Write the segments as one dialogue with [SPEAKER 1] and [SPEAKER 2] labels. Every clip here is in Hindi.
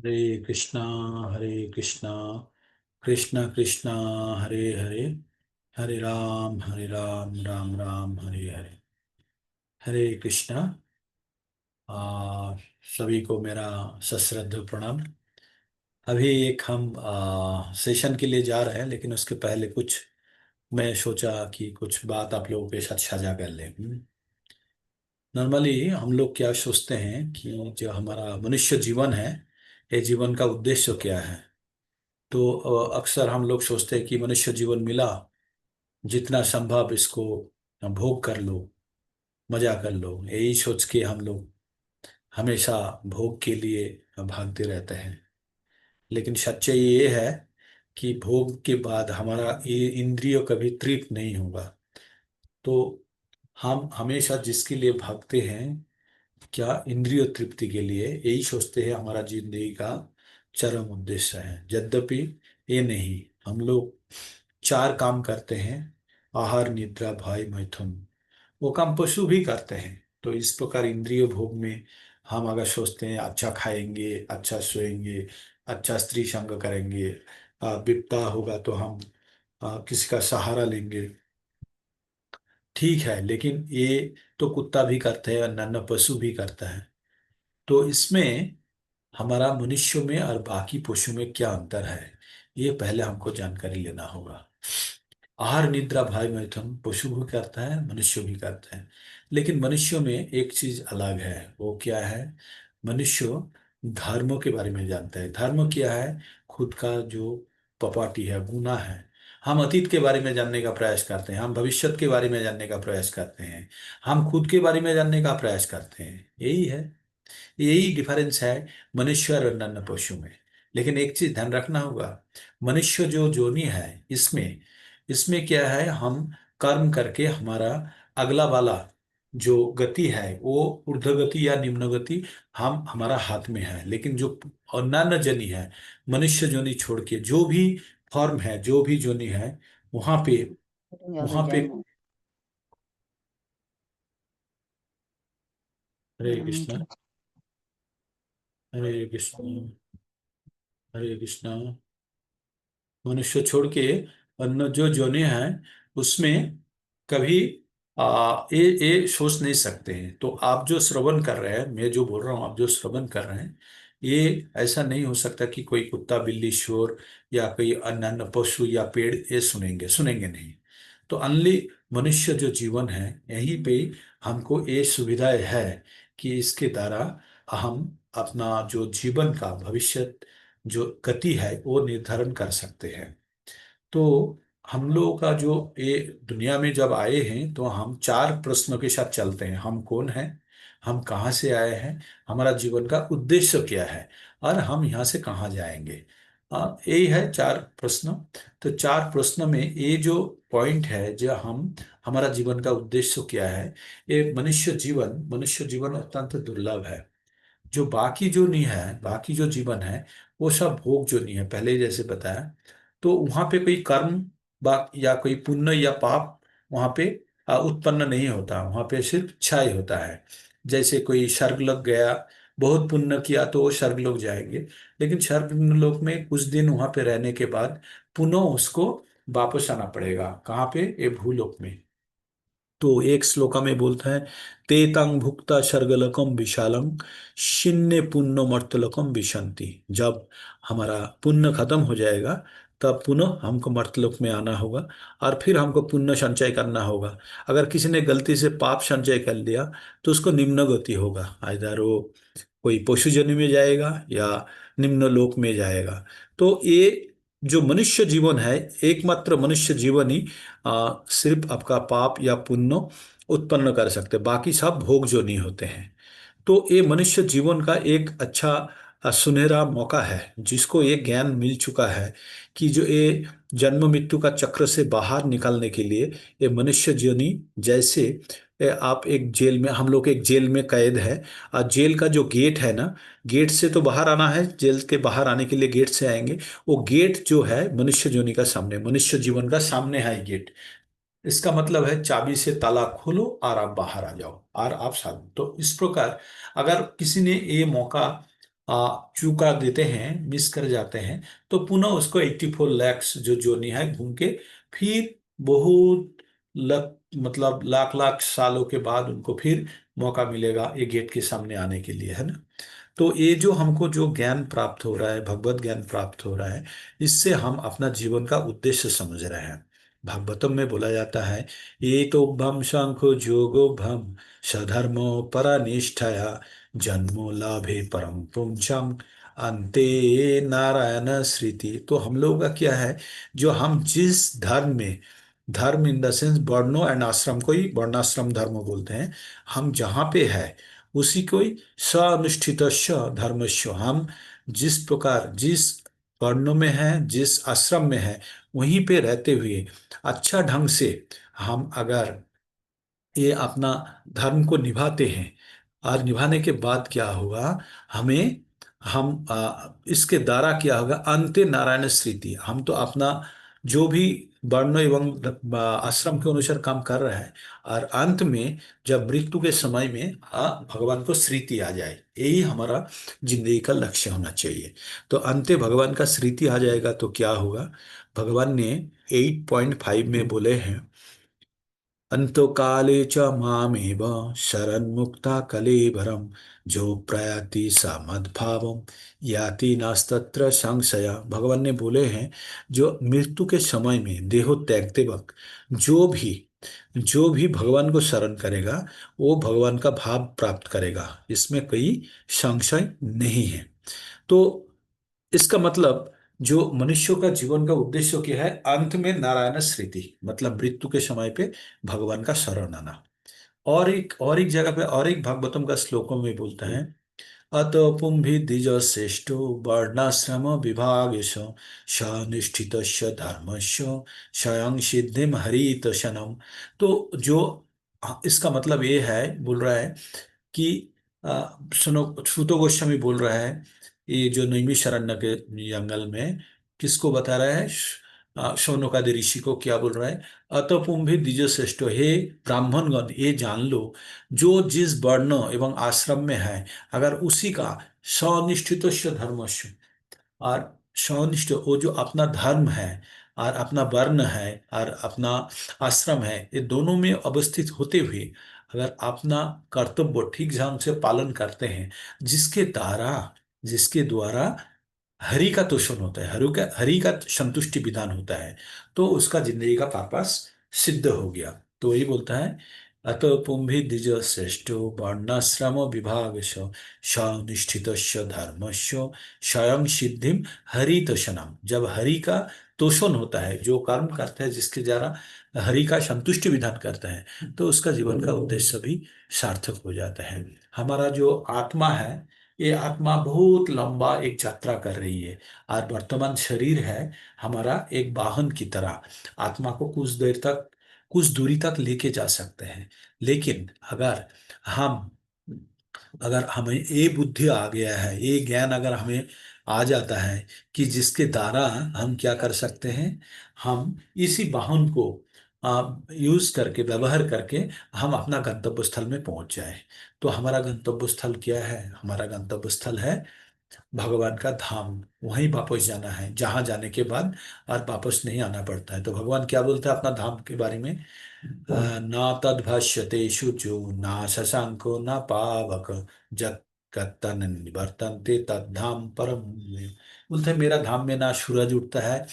[SPEAKER 1] हरे कृष्णा हरे कृष्णा कृष्णा कृष्णा हरे हरे हरे राम राम राम हरे हरे। हरे कृष्णा। सभी को मेरा सश्रद्ध प्रणाम। अभी एक हम सेशन के लिए जा रहे हैं, लेकिन उसके पहले कुछ मैं सोचा कि कुछ बात आप लोगों के साथ साझा कर लें। नॉर्मली हम लोग क्या सोचते हैं कि जो हमारा मनुष्य जीवन है, ये जीवन का उद्देश्य क्या है। तो अक्सर हम लोग सोचते हैं कि मनुष्य जीवन मिला, जितना संभव इसको भोग कर लो, मजा कर लो, यही सोच के हम लोग हमेशा भोग के लिए भागते रहते हैं। लेकिन सच्चाई ये है कि भोग के बाद हमारा ये इंद्रियों कभी तृप्त नहीं होगा। तो हम हमेशा जिसके लिए भागते हैं, क्या इंद्रिय तृप्ति के लिए, यही सोचते हैं हमारा जिंदगी का चरम उद्देश्य है। यद्यपि ये नहीं, हम लोग चार काम करते हैं: आहार निद्रा भय मैथुन। वो काम पशु भी करते हैं। तो इस प्रकार इंद्रिय भोग में हम अगर सोचते हैं अच्छा खाएंगे, अच्छा सोएंगे, अच्छा स्त्री संग करेंगे, विपदा होगा तो हम किसी का सहारा लेंगे, ठीक है। लेकिन ये तो कुत्ता भी करते हैं, अन्य पशु भी करता है। तो इसमें हमारा मनुष्य में और बाकी पशु में क्या अंतर है, ये पहले हमको जानकारी लेना होगा। आहार निद्रा भय मैथुन पशु भी करता है, मनुष्य भी करता है। लेकिन मनुष्य में एक चीज अलग है। वो क्या है? मनुष्य धर्मों के बारे में जानता है। धर्म क्या है? खुद का जो पपाटी है, गुनाह है। हम अतीत के बारे में जानने का प्रयास करते हैं, हम भविष्य के बारे में जानने का प्रयास करते हैं, हम खुद के बारे में जानने का प्रयास करते हैं। यही है, यही डिफरेंस है मनुष्य और अन्य पशु में। लेकिन एक चीज ध्यान रखना होगा, मनुष्य जो जोनी है, इसमें इसमें क्या है, हम कर्म करके हमारा अगला वाला जो गति है, वो ऊर्ध्व गति या निम्न गति हम हमारा हाथ में है। लेकिन जो अन्य जनी है, मनुष्य जोनी छोड़ के जो भी फॉर्म है, जो भी जोनी है, वहां पे
[SPEAKER 2] Tinggal
[SPEAKER 1] वहां पे
[SPEAKER 2] hujan.
[SPEAKER 1] हरे कृष्णा हरे कृष्णा हरे कृष्णा। मनुष्य छोड़ के अन्य जो जोने हैं, उसमें कभी ये सोच नहीं सकते हैं। तो आप जो श्रवण कर रहे हैं, मैं जो बोल रहा हूँ, आप जो श्रवण कर रहे हैं, ये ऐसा नहीं हो सकता कि कोई कुत्ता बिल्ली शोर या कोई अन्य अन्य पशु या पेड़ ये सुनेंगे, सुनेंगे नहीं। तो अनली मनुष्य जो जीवन है, यहीं पे हमको ये सुविधाएं है कि इसके द्वारा हम अपना जो जीवन का भविष्य जो गति है, वो निर्धारण कर सकते हैं। तो हम लोगों का जो ये दुनिया में जब आए हैं, तो हम चार प्रश्नों के साथ चलते हैं: हम कौन हैं, हम कहाँ से आए हैं, हमारा जीवन का उद्देश्य क्या है, और हम यहाँ से कहाँ जाएंगे। यही है चार प्रश्न। तो चार प्रश्न में ये जो पॉइंट है, जो हम हमारा जीवन का उद्देश्य क्या है, ये मनुष्य जीवन अत्यंत दुर्लभ है। जो बाकी जो नहीं है, बाकी जो जीवन है, वो सब भोग जो नहीं है, पहले जैसे बताया। तो वहां पे कोई कर्म या कोई पुण्य या पाप वहां पे उत्पन्न नहीं होता। वहां पे सिर्फ क्षय होता है। जैसे कोई स्वर्ग लोक गया, बहुत पुण्य किया तो वो स्वर्ग लोक जाएंगे। लेकिन स्वर्ग लोक में कुछ दिन वहां पे रहने के बाद पुनः उसको वापस आना पड़ेगा। कहाँ पे? ये भूलोक में। तो एक श्लोका में बोलता है, तेतांग भुक्ता सर्गलकम विशालम शिन्ने पुण्य मर्तलोकम विशंति। जब हमारा पुण्य खत्म हो जाएगा, तब पुनः हमको मर्तलोक में आना होगा, और फिर हमको पुण्य संचय करना होगा। अगर किसी ने गलती से पाप संचय कर लिया, तो उसको निम्न गति होगा। आइदर वो कोई पशु जन्म में जाएगा या निम्न लोक में जाएगा। तो ये जो मनुष्य जीवन है, एकमात्र मनुष्य जीवन ही सिर्फ आपका पाप या पुण्य उत्पन्न कर सकते, बाकी सब भोग जो नहीं होते हैं। तो ये मनुष्य जीवन का एक अच्छा सुनहरा मौका है, जिसको ये ज्ञान मिल चुका है कि जो ये जन्म मृत्यु का चक्र से बाहर निकलने के लिए, ये मनुष्य जीवनी जैसे आप एक जेल में, हम लोग एक जेल में कैद है, और जेल का जो गेट है ना, गेट से तो बाहर आना है, जेल के बाहर आने के लिए गेट से आएंगे। वो गेट जो है मनुष्य जोनि का सामने, मनुष्य जीवन का सामने है गेट। इसका मतलब है चाबी से ताला खोलो और आप बाहर आ जाओ और आप साधु। तो इस प्रकार अगर किसी ने ये मौका चूका देते हैं, मिस कर जाते हैं, तो पुनः उसको 84 लाख जो जोनी है घूम के फिर बहुत मतलब लाख लाख सालों के बाद उनको फिर मौका मिलेगा ये गेट के सामने आने के लिए, है ना। तो ये जो हमको जो ज्ञान प्राप्त हो रहा है, भगवत ज्ञान प्राप्त हो रहा है, इससे हम अपना जीवन का उद्देश्य समझ रहे हैं। भागवतम में बोला जाता है, ये तो भम शंखो जोगो भम सधर्मो परनिष्ठया जन्मो लाभे परम पुंचम अंते नारायण स्मृति। तो हम लोगों का क्या है, जो हम जिस धर्म में, धर्म इन द सेंस वर्णो एंड आश्रम को ही वर्णाश्रम धर्म बोलते हैं, हम जहाँ पे है उसी को ही स्वानुष्ठित धर्मस्य, हम जिस प्रकार जिस वर्णों में है, जिस आश्रम में है, वहीं पे रहते हुए अच्छा ढंग से हम अगर ये अपना धर्म को निभाते हैं, और निभाने के बाद क्या होगा, हमें हम इसके द्वारा क्या होगा, अंत्य नारायण स्मृति, हम तो अपना जो भी वर्ण एवं आश्रम के अनुसार काम कर रहा है, और अंत में जब मृत्यु के समय में भगवान को स्मृति आ जाए, यही हमारा जिंदगी का लक्ष्य होना चाहिए। तो अंत्य भगवान का स्मृति आ जाएगा तो क्या होगा, भगवान ने 8.5 में बोले हैं, अंतो काले च मामेव शरणमुक्ता कलेवरम जो प्रयाति सा मद्भावम याति नास्तत्र संशय। भगवान ने बोले हैं, जो मृत्यु के समय में देहो त्यागते वक्त जो भी भगवान को शरण करेगा, वो भगवान का भाव प्राप्त करेगा, इसमें कोई संशय नहीं है। तो इसका मतलब जो मनुष्यों का जीवन का उद्देश्य क्या है, अंत में नारायण स्मृति, मतलब मृत्यु के समय पे भगवान का शरण आना। और एक जगह पे और एक भागवतम का श्लोकों में बोलता है, अतो पुंभि द्विज श्रेष्ठो वर्णाश्रम विभागेश सनिष्ठित धर्मस्य स्वयं सिद्धिम हरित शनम। तो जो इसका मतलब ये है, बोल रहा है कि सुनो, श्रुतो गोस्वामी बोल रहा है, ये जो नैमिषारण्य के जंगल में किसको बता रहा है, शौनकादि ऋषि को क्या बोल रहा है, अतपुम्भी द्विज श्रेष्ठ, हे ब्राह्मणगण ये जान लो, जो जिस वर्ण एवं आश्रम में है, अगर उसी का स्वनिष्ठित धर्मस्य, और स्वनिष्ठ वो जो अपना धर्म है और अपना वर्ण है और अपना आश्रम है, ये दोनों में अवस्थित होते हुए अगर अपना कर्तव्य ठीक ढंग से पालन करते हैं, जिसके द्वारा हरि का तोषण होता है, हरि का संतुष्टि विधान होता है, तो उसका जिंदगी का पर्पस सिद्ध हो गया। तो वही बोलता है, अत पुंभि द्विज श्रेष्ठो वर्णाश्रम विभाग सनिष्ठित धर्मस्य स्वयं सिद्धिम हरि तोषणम। जब हरि का तोषण होता है, जो कर्म करता है जिसके द्वारा हरि का संतुष्टि विधान करता है, तो उसका जीवन का उद्देश्य भी सार्थक हो जाता है। हमारा जो आत्मा है, ये आत्मा बहुत लंबा एक यात्रा कर रही है, और वर्तमान शरीर है हमारा एक वाहन की तरह, आत्मा को कुछ देर तक कुछ दूरी तक लेके जा सकते हैं। लेकिन हम अगर हमें ये बुद्धि आ गया है, ये ज्ञान अगर हमें आ जाता है कि जिसके द्वारा हम क्या कर सकते हैं, हम इसी वाहन को यूज करके, व्यवहार करके हम अपना गंतव्य स्थल में पहुंच जाए। तो हमारा गंतव्य स्थल क्या है, हमारा गंतव्य स्थल है भगवान का धाम। वहीं वापस जाना है, जहां जाने के बाद और वापस नहीं आना पड़ता है। तो भगवान क्या बोलते हैं अपना धाम के बारे में, ना तद्भाष्यते शुचो ना शशांको ना पावक जत कत्तन निवर्तन्ते तद्धाम परम। बोलते हैं मेरा धाम में ना सूरज उठता है,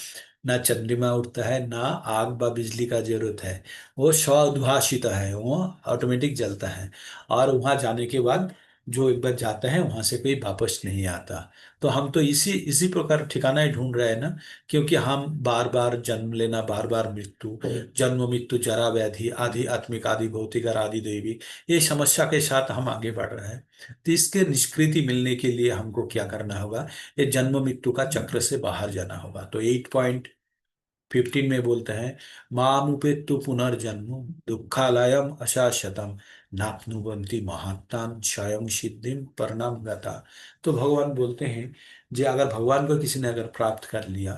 [SPEAKER 1] ना चंद्रमा उठता है, ना आग व बिजली का जरूरत है, वो स्वउद्भाषित है, वो ऑटोमेटिक जलता है। और वहां जाने के बाद जो एक बार जाता है वहां से कोई वापस नहीं आता। तो हम तो इसी इसी प्रकार ठिकाना ही ढूंढ रहे हैं ना, क्योंकि हम बार बार जन्म लेना, बार बार मृत्यु, जन्म मृत्यु जरा व्याधि आदि आत्मिक आदि भौतिक और आदि दैवी, ये समस्या के साथ हम आगे बढ़ रहे हैं। तो इसके निष्कृति मिलने के लिए हमको क्या करना होगा, ये जन्म मृत्यु का चक्र से बाहर जाना होगा। तो 8.15 में बोलते हैं, मामुपेत्तु पुनर्जन्म दुःखालयम अशाश्वतम नाप्नुवन्ति महात्तान स्वयं सिद्धिम परणाम गता। तो भगवान बोलते हैं, जे अगर भगवान को किसी ने अगर प्राप्त कर लिया,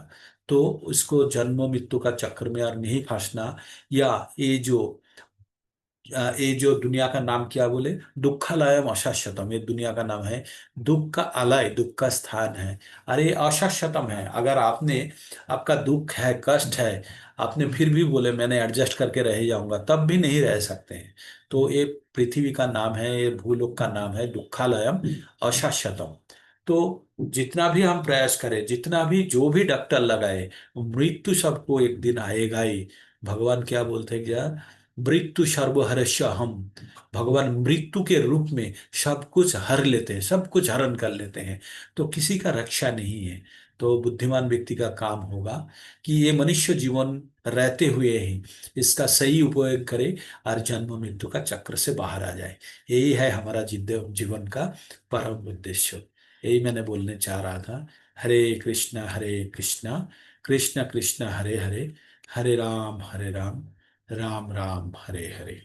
[SPEAKER 1] तो उसको जन्म मृत्यु का चक्र में और नहीं फंसना, या ये जो ये जो दुनिया का नाम क्या बोले, दुःखालयम अशाश्वतम, ये दुनिया का नाम है। दुख का आलय, दुख का स्थान है। अरे अशाश्वतम है। अगर आपने, आपका दुख है, कष्ट है, आपने फिर भी बोले मैंने एडजस्ट करके रह जाऊंगा, तब भी नहीं रह सकते हैं। तो ये पृथ्वी का नाम है, ये भूलोक का नाम है दुःखालयम अशाश्वतम। तो जितना भी हम प्रयास करें, जितना भी जो भी डॉक्टर लगाए, मृत्यु सबको एक दिन आएगा ही। भगवान क्या बोलते हैं क्या, मृत्यु सर्वहरस्य हम। भगवान मृत्यु के रूप में सब कुछ हर लेते हैं, सब कुछ हरण कर लेते हैं। तो किसी का रक्षा नहीं है। तो बुद्धिमान व्यक्ति का काम होगा कि ये मनुष्य जीवन रहते हुए ही इसका सही उपयोग करे और जन्म मृत्यु का चक्र से बाहर आ जाए। यही है हमारा जीवन का परम उद्देश्य। यही मैंने बोलने चाह रहा था। हरे कृष्णा कृष्ण कृष्ण हरे हरे, हरे राम राम राम हरे हरे।